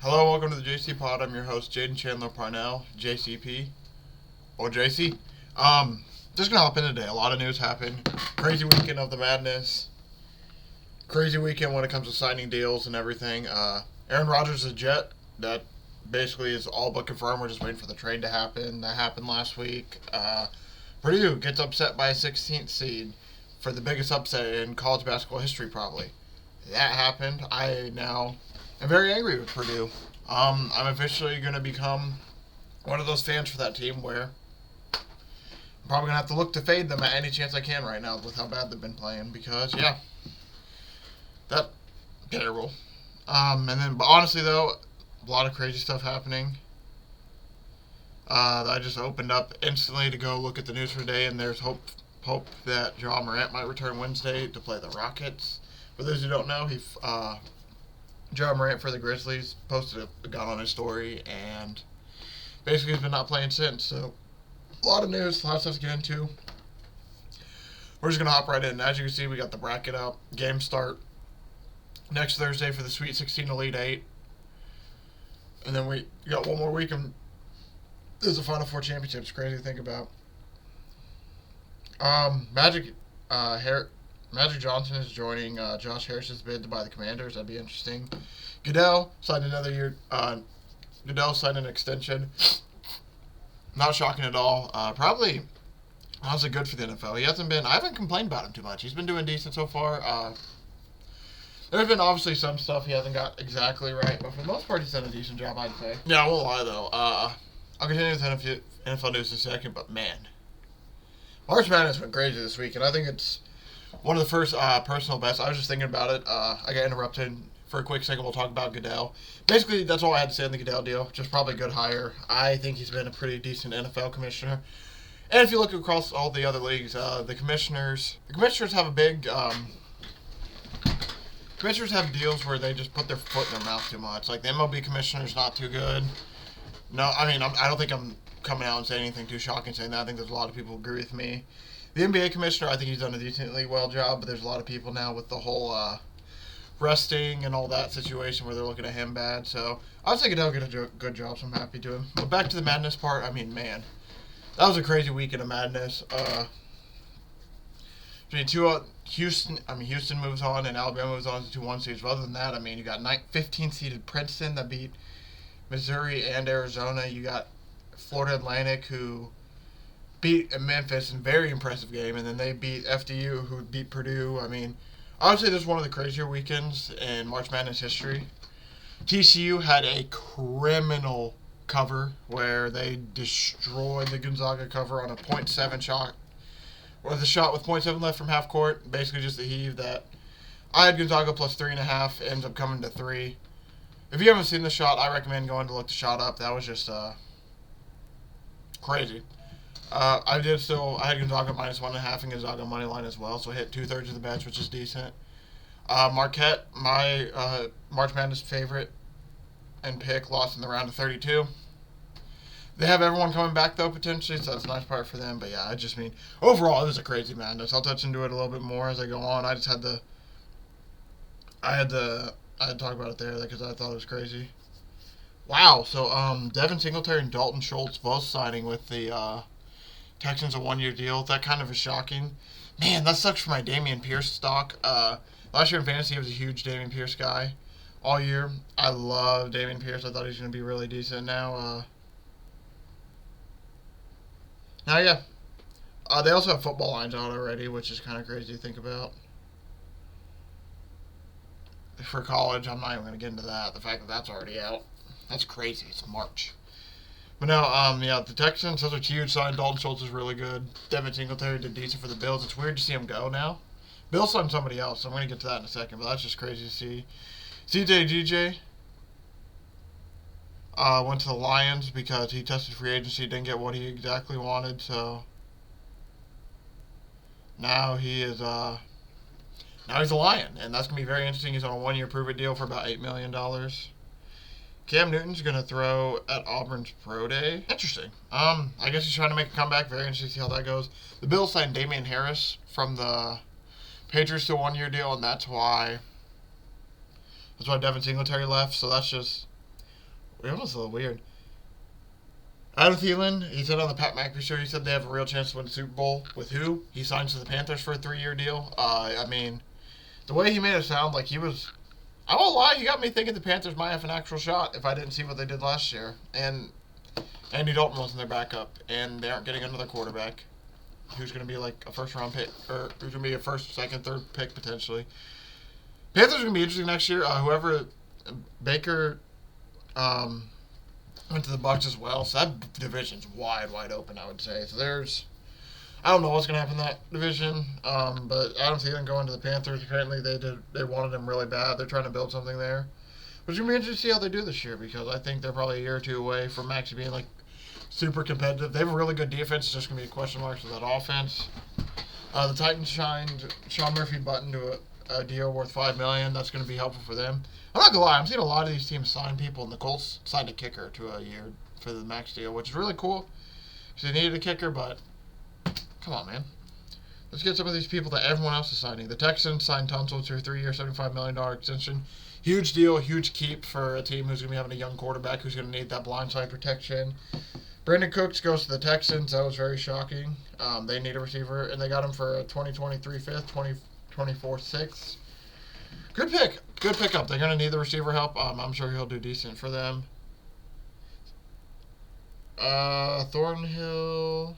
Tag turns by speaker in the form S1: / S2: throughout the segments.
S1: Hello, welcome to the JCPod. I'm your host, Jaden Chandler Parnell, JCP, or JC. Just gonna hop in today. A lot of news happened. Crazy weekend of the madness. Crazy weekend when it comes to signing deals and everything. Aaron Rodgers is a Jet. That basically is all but confirmed. We're just waiting for the trade to happen. That happened last week. Purdue gets upset by a 16th seed for the biggest upset in college basketball history, probably. That happened. I'm very angry with Purdue. I'm officially going to become one of those fans for that team where I'm probably going to have to look to fade them at any chance I can right now with how bad they've been playing because, yeah, that's terrible. But honestly, though, a lot of crazy stuff happening. I just opened up instantly to go look at the news for today, and there's hope that Ja Morant might return Wednesday to play the Rockets. For those who don't know, Ja Morant for the Grizzlies posted got on his story, and basically he's been not playing since. So, a lot of news, a lot of stuff to get into. We're just going to hop right in. As you can see, we got the bracket up. Games start next Thursday for the Sweet 16 Elite 8. And then we got one more week, and there's the Final Four championships. Crazy to think about. Magic Johnson is joining Josh Harris's bid to buy the Commanders. That'd be interesting. Goodell signed another year. Goodell signed an extension. Not shocking at all. Probably, honestly, good for the NFL. I haven't complained about him too much. He's been doing decent so far. There's been obviously some stuff he hasn't got exactly right, but for the most part, he's done a decent job, I'd say. Yeah, I won't lie, though. I'll continue with NFL news in a second, but man, March Madness went crazy this week, and I think it's one of the first personal bests. I was just thinking about it. I got interrupted for a quick second. We'll talk about Goodell. Basically, that's all I had to say on the Goodell deal. Just probably a good hire. I think he's been a pretty decent NFL commissioner. And if you look across all the other leagues, the commissioners have a big. Commissioners have deals where they just put their foot in their mouth too much. Like the MLB commissioner's not too good. No, I mean I don't think I'm coming out and saying anything too shocking saying that. I think there's a lot of people who agree with me. The NBA commissioner, I think he's done a decently well job, but there's a lot of people now with the whole resting and all that situation where they're looking at him bad. So I think Goodell did a good job, so I'm happy to him. But back to the madness part. I mean, man, that was a crazy weekend of madness. Houston moves on and Alabama moves on to 2-1 seeds. But other than that, I mean, you got 15-seeded Princeton that beat Missouri and Arizona. You got Florida Atlantic who beat Memphis in a very impressive game, and then they beat FDU who beat Purdue. I mean, I would say this is one of the crazier weekends in March Madness history. TCU had a criminal cover where they destroyed the Gonzaga cover on a .7 shot. With a shot with .7 left from half court, basically just a heave that I had Gonzaga plus 3.5, ends up coming to 3. If you haven't seen the shot, I recommend going to look the shot up. That was just crazy. I had Gonzaga minus 1.5 and Gonzaga money line as well, so I hit 2/3 of the bets, which is decent. Marquette, my March Madness favorite and pick, lost in the round of 32. They have everyone coming back though potentially, so that's a nice part for them. But yeah, overall it was a crazy madness. I'll touch into it a little bit more as I go on. I had to talk about it there because I thought it was crazy. Wow. So Devin Singletary and Dalton Schultz both signing with the Texans a 1-year deal. That kind of is shocking. Man, that sucks for my Dameon Pierce stock. Last year in fantasy, I was a huge Dameon Pierce guy all year. I love Dameon Pierce. I thought he was going to be really decent. Yeah. They also have football lines out already, which is kind of crazy to think about. For college, I'm not even going to get into that. The fact that that's already out. That's crazy. It's March. But no, the Texans, those are huge sign. Dalton Schultz is really good. Devin Singletary did decent for the Bills. It's weird to see him go now. Bill signed somebody else, so I'm going to get to that in a second, but that's just crazy to see. CJ went to the Lions because he tested free agency, didn't get what he exactly wanted, so now he's a Lion, and that's going to be very interesting. He's on a 1-year prove-it deal for about $8 million. Cam Newton's going to throw at Auburn's Pro Day. Interesting. I guess he's trying to make a comeback. Very interesting to see how that goes. The Bills signed Damian Harris from the Patriots to a 1-year deal, and that's why Devin Singletary left. So that's just It was a little weird. Adam Thielen, he said on the Pat McAfee show, he said they have a real chance to win the Super Bowl. With who? He signs to the Panthers for a 3-year deal. I mean, the way he made it sound like he was... I won't lie, he got me thinking the Panthers might have an actual shot if I didn't see what they did last year. And Andy Dalton wasn't their backup, and they aren't getting another quarterback who's going to be like a first-round pick, or who's going to be a first, second, third pick potentially. Panthers are going to be interesting next year. Whoever... Baker... went to the Bucs as well, so that division's wide open, I would say. So I don't know what's going to happen in that division, but Adam Thielen going to the Panthers, apparently they wanted him really bad. They're trying to build something there. But it's going to be interesting to see how they do this year, because I think they're probably a year or two away from actually being, like, super competitive. They have a really good defense. It's just going to be a question mark for that offense. The Titans signed Sean Murphy-Button to a deal worth $5 million. That's going to be helpful for them. I'm not gonna lie, I'm seeing a lot of these teams sign people, and the Colts signed a kicker to a year for the max deal, which is really cool. Because they needed a kicker, but come on, man. Let's get some of these people that everyone else is signing. The Texans signed Tunsil to a 3-year, $75 million extension. Huge deal, huge keep for a team who's going to be having a young quarterback who's going to need that blindside protection. Brandon Cooks goes to the Texans. That was very shocking. They need a receiver, and they got him for a 2023 fifth, 2024 sixth. Good pick. Good pickup. They're going to need the receiver help. I'm sure he'll do decent for them. Thornhill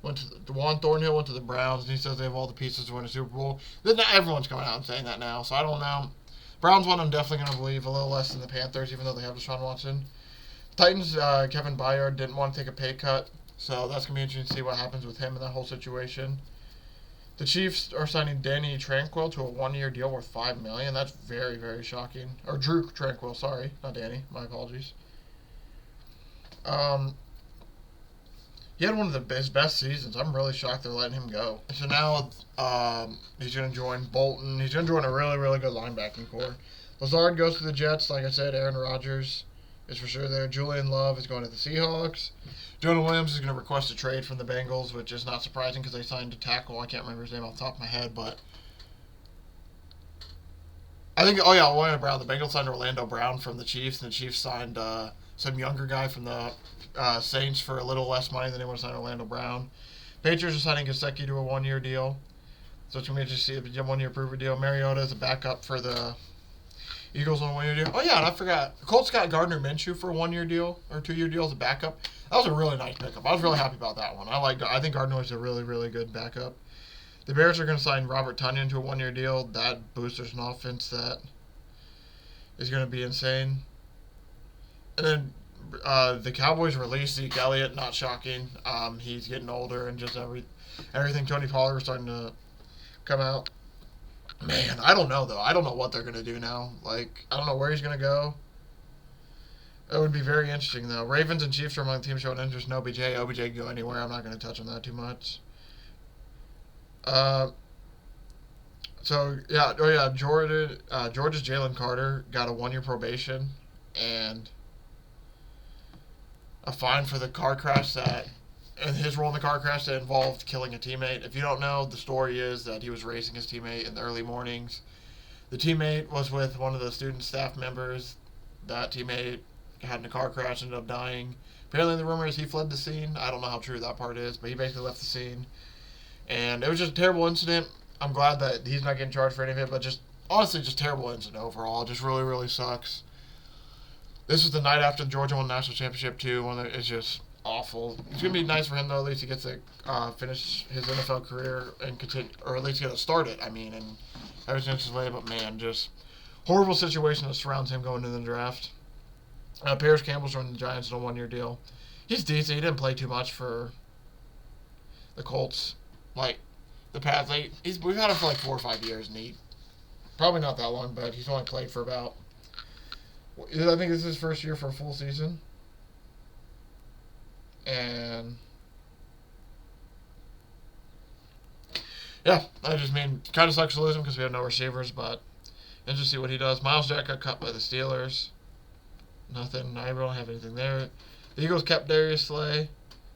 S1: went to the Browns, and he says they have all the pieces to win a Super Bowl. Not everyone's coming out and saying that now, so I don't know. Browns one I'm definitely going to believe, a little less than the Panthers, even though they have Deshaun Watson. Titans, Kevin Byard didn't want to take a pay cut, so that's going to be interesting to see what happens with him in that whole situation. The Chiefs are signing Danny Tranquil to a 1-year deal worth $5 million. That's very, very shocking. Or Drew Tranquil, sorry, not Danny. My apologies. He had one of his best seasons. I'm really shocked they're letting him go. So now he's going to join Bolton. He's going to join a really, really good linebacking core. Lazard goes to the Jets. Like I said, Aaron Rodgers is for sure there. Julian Love is going to the Seahawks. Jonah Williams is going to request a trade from the Bengals, which is not surprising because they signed a tackle. I can't remember his name off the top of my head, but I think, Orlando Brown. The Bengals signed Orlando Brown from the Chiefs, and the Chiefs signed some younger guy from the Saints for a little less money than they would have signed Orlando Brown. Patriots are signing Gesicki to a 1-year deal, so it's going to be interesting to see a 1-year prover deal. Mariota is a backup for the Eagles on a 1-year deal. Oh, yeah, and I forgot. The Colts got Gardner Minshew for a 1-year deal, or 2-year deal as a backup. That was a really nice pickup. I was really happy about that one. I think Gardner was a really, really good backup. The Bears are going to sign Robert Tonyan to a 1-year deal. That boosters an offense that is going to be insane. And then the Cowboys released Zeke Elliott. Not shocking. He's getting older, and just everything. Tony Pollard was starting to come out. Man, I don't know, though. I don't know what they're going to do now. Like, I don't know where he's going to go. It would be very interesting, though. Ravens and Chiefs are among the teams showing interest in OBJ. OBJ can go anywhere. I'm not going to touch on that too much. Georgia's Jalen Carter got a 1-year probation and a fine for the car crash and his role in the car crash that involved killing a teammate. If you don't know, the story is that he was racing his teammate in the early mornings. The teammate was with one of the student staff members. That teammate had in a car crash, ended up dying. Apparently the rumor is he fled the scene. I don't know how true that part is, but he basically left the scene. And it was just a terrible incident. I'm glad that he's not getting charged for any of it, but honestly, just terrible incident overall. It just really, really sucks. This was the night after the Georgia won the national championship, too. It's just awful. It's going to be nice for him, though. At least he gets to finish his NFL career and continue, or at least get to start it, and everything's his way. But, man, just horrible situation that surrounds him going into the draft. Paris Campbell's joining the Giants on a 1-year deal. He's decent. He didn't play too much for the Colts. Like, the past we've had him for like 4 or 5 years, and probably not that long, but he's only played for about, I think this is his first year for a full season. And yeah, I just mean, kind of sucks to lose him because we have no receivers, but interesting to see what he does. Miles Jack got cut by the Steelers. Nothing. I don't have anything there. The Eagles kept Darius Slay.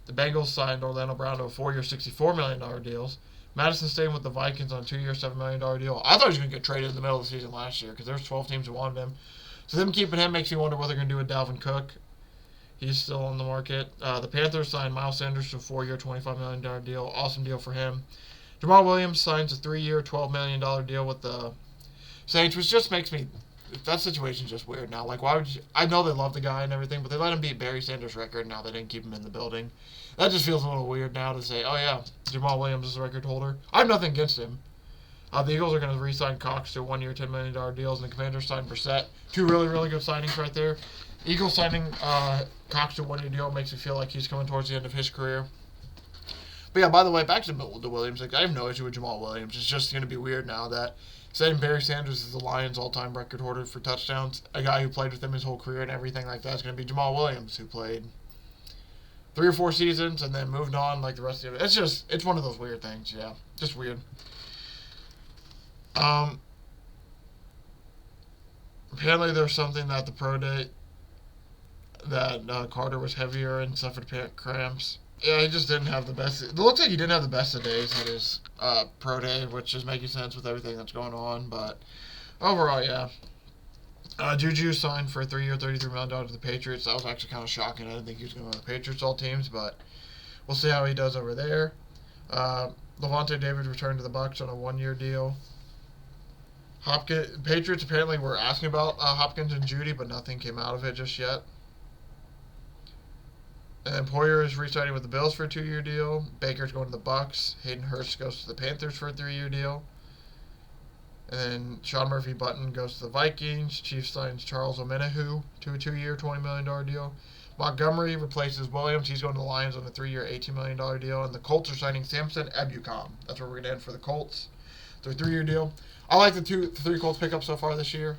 S1: The Bengals signed Orlando Brown to a 4-year, $64 million deals. Madison staying with the Vikings on a 2-year, $7 million deal. I thought he was going to get traded in the middle of the season last year because there was 12 teams who wanted him. So them keeping him makes me wonder what they're going to do with Dalvin Cook. He's still on the market. The Panthers signed Miles Sanders to a 4-year, $25 million deal. Awesome deal for him. Jamal Williams signs a 3-year, $12 million deal with the Saints, which just makes me... That situation's just weird now. Like, why would you... I know they love the guy and everything, but they let him beat Barry Sanders' record, and now they didn't keep him in the building. That just feels a little weird now to say, oh yeah, Jamal Williams is the record holder. I have nothing against him. The Eagles are going to re-sign Cox to 1-year, $10 million deals, and the Commanders signed Brissett. Two really, really good signings right there. Eagles signing Cox to a 1-year deal makes me feel like he's coming towards the end of his career. But yeah, by the way, back to Williams. Like, I have no issue with Jamal Williams. It's just going to be weird now that saying Barry Sanders is the Lions' all-time record holder for touchdowns, a guy who played with him his whole career and everything like that, is going to be Jamal Williams, who played 3 or 4 seasons and then moved on like the rest of it. It's one of those weird things, yeah. Just weird. Apparently there's something that the pro day that Carter was heavier and suffered cramps. Yeah, he just didn't have the best. It looks like he didn't have the best of days at his pro day, which is making sense with everything that's going on. But overall, yeah. Juju signed for a 3-year, $33 million to the Patriots. That was actually kind of shocking. I didn't think he was going to go to the Patriots all teams, but we'll see how he does over there. Levante David returned to the Bucs on a 1-year deal. Patriots apparently were asking about Hopkins and Judy, but nothing came out of it just yet. And then Poyer is re-signing with the Bills for a 2-year deal. Baker's going to the Bucs. Hayden Hurst goes to the Panthers for a 3-year deal. And then Sean Murphy-Button goes to the Vikings. Chiefs signs Charles Omenihu to a 2-year, $20 million deal. Montgomery replaces Williams. He's going to the Lions on a 3-year, $18 million deal. And the Colts are signing Samson Ebukam. That's where we're going to end for the Colts. It's a 3-year deal. I like the 3 Colts pickups so far this year.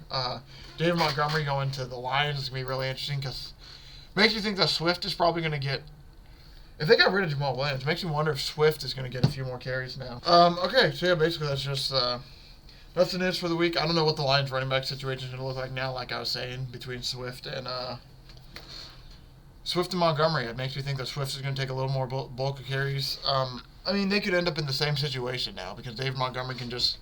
S1: David Montgomery going to the Lions is going to be really interesting because makes you think that Swift is probably going to get... If they got rid of Jamal Williams, it makes me wonder if Swift is going to get a few more carries now. Okay, so yeah, basically that's just... that's the news for the week. I don't know what the Lions running back situation is going to look like now, like I was saying, between Swift and Montgomery. It makes me think that Swift is going to take a little more bulk of carries. I mean, they could end up in the same situation now because David Montgomery can just...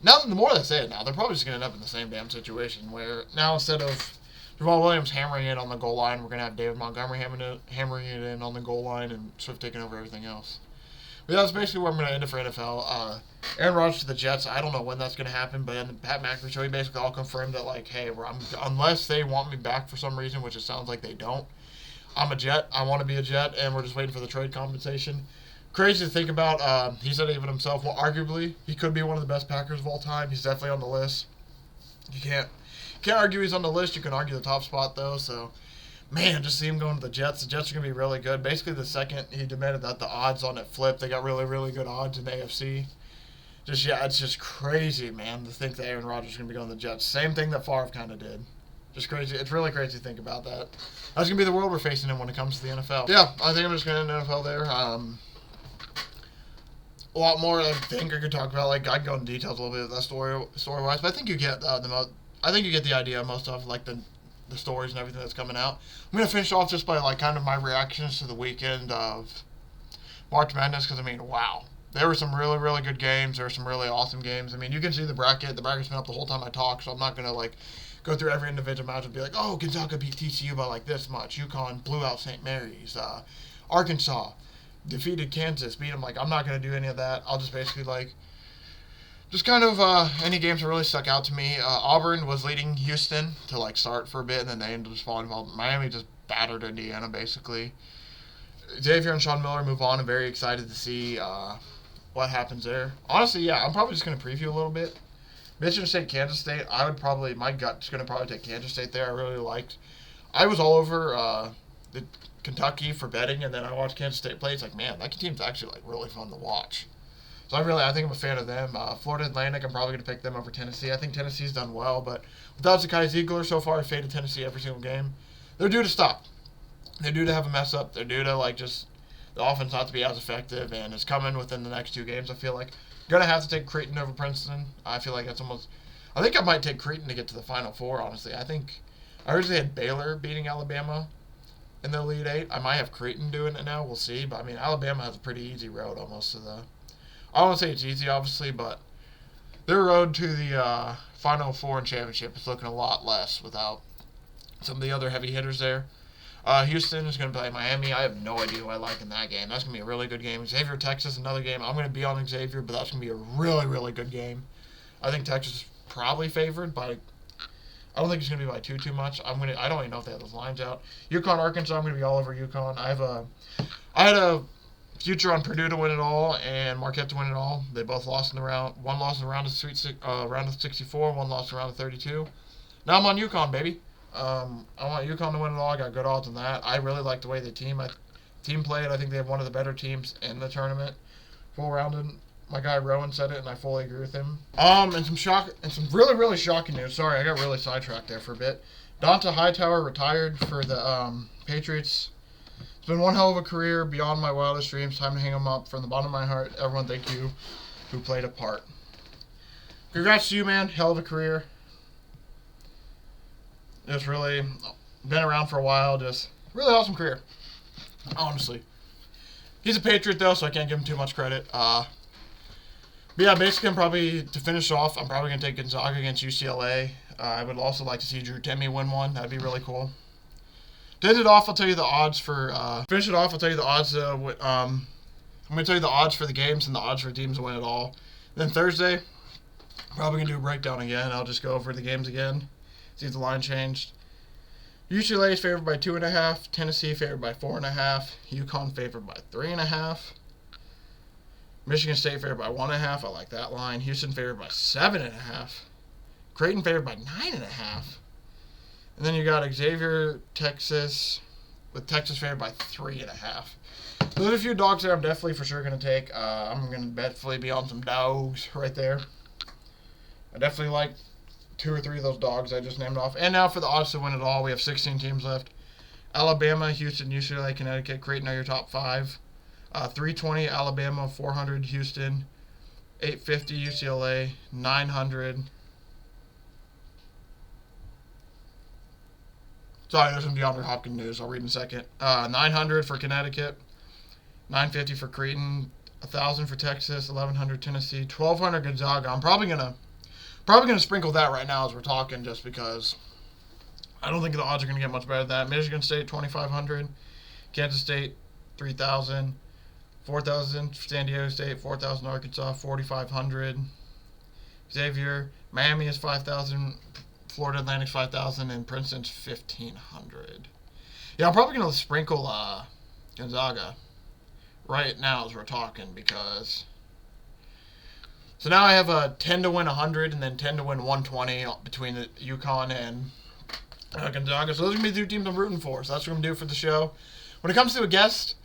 S1: Now, the more they say it now, they're probably just going to end up in the same damn situation where now instead of Jamal Williams hammering it on the goal line, we're going to have David Montgomery hammering it in on the goal line and Swift taking over everything else. But that's basically where I'm going to end it for NFL. Aaron Rodgers to the Jets, I don't know when that's going to happen, but in the Pat McAfee show, he basically all confirmed that, like, hey, unless they want me back for some reason, which it sounds like they don't, I'm a Jet. I want to be a Jet, and we're just waiting for the trade compensation. Crazy to think about. He said even himself, well, arguably, he could be one of the best Packers of all time. He's definitely on the list. You can't argue he's on the list. You can argue the top spot, though, so... Man, just see him going to the Jets. The Jets are going to be really good. Basically, the second he demanded that the odds on it flip, they got really, really good odds in the AFC. It's just crazy, man, to think that Aaron Rodgers is going to be going to the Jets. Same thing that Favre kind of did. Just crazy. It's really crazy to think about that. That's going to be the world we're facing in when it comes to the NFL. Yeah, I think I'm just going to end the NFL there. A lot more I think I could talk about. Like, I could go into details a little bit of that story-wise, but I think you get I think you get the idea most of, like, the stories and everything that's coming out. I'm going to finish off just by, like, kind of my reactions to the weekend of March Madness, because, I mean, wow. There were some really, really good games. There were some really awesome games. I mean, you can see the bracket. The bracket's been up the whole time I talk, so I'm not going to, like, go through every individual match and be like, oh, Gonzaga beat TCU by, like, this much. UConn blew out St. Mary's. Arkansas defeated Kansas, beat them. Like, I'm not going to do any of that. I'll just basically, like, just kind of any games that really stuck out to me. Auburn was leading Houston to, like, start for a bit, and then they ended up just falling involved. Miami just battered Indiana, basically. Xavier and Sean Miller move on. I'm very excited to see what happens there. Honestly, yeah, I'm probably just going to preview a little bit. Michigan State, Kansas State, my gut's going to probably take Kansas State there. I was all over the Kentucky for betting, and then I watched Kansas State play. It's like, man, that team's actually, like, really fun to watch. So I think I'm a fan of them. Florida Atlantic, I'm probably going to pick them over Tennessee. I think Tennessee's done well, but without Zakai Ziegler so far, I faded Tennessee every single game. They're due to stop. They're due to have a mess up. They're due to, like, just the offense not to be as effective, and it's coming within the next 2 games. I feel like going to have to take Creighton over Princeton. I feel like that's almost... I think I might take Creighton to get to the Final Four, honestly. I originally had Baylor beating Alabama in the Elite 8. I might have Creighton doing it now. We'll see. But, I mean, Alabama has a pretty easy road almost to the... I don't want to say it's easy, obviously, but their road to the Final Four and championship is looking a lot less without some of the other heavy hitters there. Houston is going to play Miami. I have no idea who I like in that game. That's going to be a really good game. Xavier, Texas, another game. I'm going to be on Xavier, but that's going to be a really, really good game. I think Texas is probably favored by. I don't think it's going to be by too much. I don't even know if they have those lines out. UConn, Arkansas. I'm going to be all over UConn. I had a future on Purdue to win it all and Marquette to win it all. They both lost in the round. One lost in the round of 64. One lost in the round of 32. Now I'm on UConn, baby. I want UConn to win it all. I got good odds on that. I really like the way the team played. I think they have one of the better teams in the tournament. Full rounded. My guy Rowan said it, and I fully agree with him. And some really, really shocking news. Sorry, I got really sidetracked there for a bit. Donta Hightower retired for the Patriots. It's been one hell of a career, beyond my wildest dreams. Time to hang him up from the bottom of my heart. Everyone, thank you who played a part. Congrats to you, man. Hell of a career. Just really been around for a while. Just really awesome career. Honestly. He's a Patriot, though, so I can't give him too much credit. But yeah, basically, to finish off, I'm probably going to take Gonzaga against UCLA. I would also like to see Drew Timme win one. That'd be really cool. To end it off, I'll tell you the odds for... finish it off, I'll tell you the odds. I'm going to tell you the odds for the games and the odds for teams to win it all. Then Thursday, probably going to do a breakdown again. I'll just go over the games again. See if the line changed. UCLA is favored by 2.5. Tennessee favored by 4.5. UConn favored by 3.5. Michigan State favored by 1.5. I like that line. Houston favored by 7.5. Creighton favored by 9.5. And then you got Xavier, Texas, with Texas favored by 3.5. So there's a few dogs there I'm definitely for sure going to take. I'm going to definitely be on some dogs right there. I definitely like 2 or 3 of those dogs I just named off. And now for the odds to win it all, we have 16 teams left. Alabama, Houston, UCLA, Connecticut, Creighton are your top 5. 320 Alabama, 400 Houston, 850 UCLA, 900. Sorry, there's some DeAndre Hopkins news. I'll read in a second. 900 for Connecticut, 950 for Creighton, 1,000 for Texas, 1,100 Tennessee, 1,200 Gonzaga. I'm probably gonna sprinkle that right now as we're talking, just because I don't think the odds are gonna get much better than that. Michigan State 2,500, Kansas State 3,000, 4,000 San Diego State, 4,000 Arkansas, 4,500 Xavier. Miami is 5,000. Florida Atlantic's 5,000 and Princeton's 1,500. Yeah, I'm probably gonna sprinkle Gonzaga right now as we're talking, because so now I have a 10 to win 100 and then 10 to win 120 between the UConn and Gonzaga. So those are gonna be the 2 teams I'm rooting for. So that's what I'm gonna do for the show. When it comes to a guest,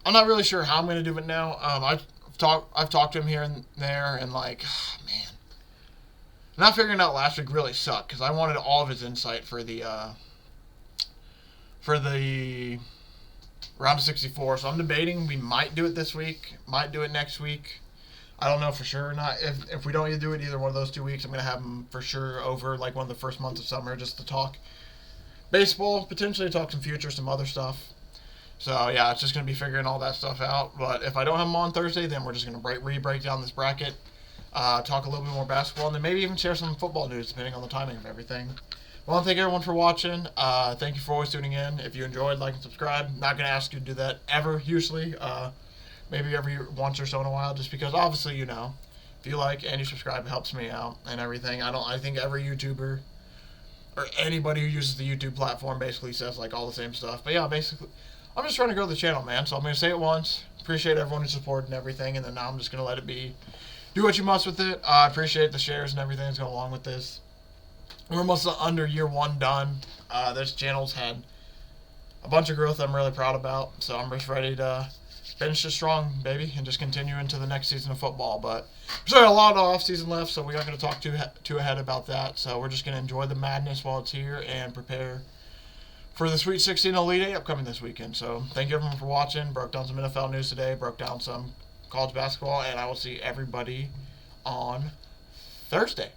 S1: I'm not really sure how I'm gonna do it now. I've talked to him here and there, and like, man. Not figuring out last week really sucked, because I wanted all of his insight for the round of 64. So I'm debating we might do it this week, might do it next week. I don't know for sure or not. If we don't do it either one of those 2 weeks, I'm going to have him for sure over like one of the first months of summer, just to talk baseball, potentially talk some future, some other stuff. So yeah, it's just going to be figuring all that stuff out. But if I don't have him on Thursday, then we're just going to break down this bracket. Talk a little bit more basketball, and then maybe even share some football news, depending on the timing of everything. I want to thank everyone for watching. Thank you for always tuning in. If you enjoyed, like and subscribe. Not going to ask you to do that ever, usually. Maybe every once or so in a while, just because, obviously, if you like and you subscribe, it helps me out and everything. I think every YouTuber or anybody who uses the YouTube platform basically says, like, all the same stuff. But, yeah, basically, I'm just trying to grow the channel, man. So I'm going to say it once. Appreciate everyone who supported and everything, and then now I'm just going to let it be. Do what you must with it. I appreciate the shares and everything that's going along with this. We're almost under year 1 done. This channel's had a bunch of growth I'm really proud about. So I'm just ready to finish it strong, baby, and just continue into the next season of football. But there's still a lot of off-season left, so we're not going to talk too ahead about that. So we're just going to enjoy the madness while it's here and prepare for the Sweet 16 Elite 8 upcoming this weekend. So thank you everyone for watching. Broke down some NFL news today. Broke down some college basketball, and I will see everybody on Thursday.